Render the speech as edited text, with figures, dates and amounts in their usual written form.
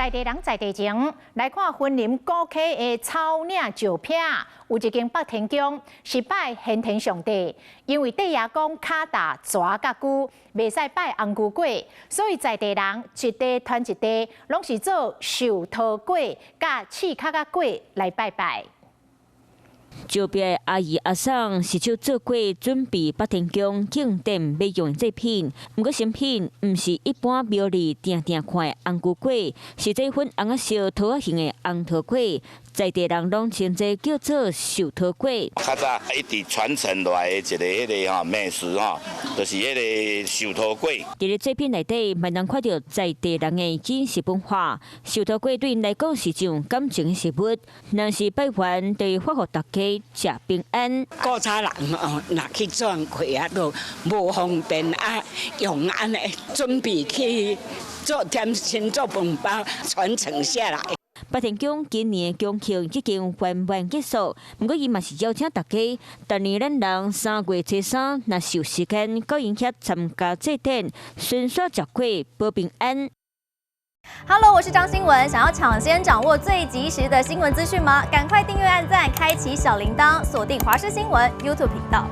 在地人在地情，来看云林古溪的草岭石壁，有一间北天宫是拜先天上帝，因为帝爷公脚大蛇甲久，袂使拜红牛粿，所以在地人一地传一地，拢是做寿桃粿甲刺脚甲粿来拜拜。 石壁的阿姨阿婶是就做过准备北天宫庆典要用的祭品，不过新品唔是一般庙里定看的红牛粿，是这份红烧桃仔形的红桃粿，在地人拢称这叫做寿桃粿。较早一直传承落来的一个迄个美食就是迄个寿桃粿。伫咧祭品内底，万能看到在地人的饮食文化。寿桃粿对因来讲是一种感情的食物，若是拜完，就发予大家。 食平安，古早人若去转开啊，都无方便啊，用安尼准备去做点心、做饭包，传承下来。北天宫今年的宫庆已经圆满结束，不过伊嘛是邀请大家，当年咱人3月13，若是有时间到因遐参加祭典，顺续食过保平安。 Hello， 我是张新文。想要抢先掌握最及时的新闻资讯吗？赶快订阅、按赞、开启小铃铛，锁定华视新闻 YouTube 频道。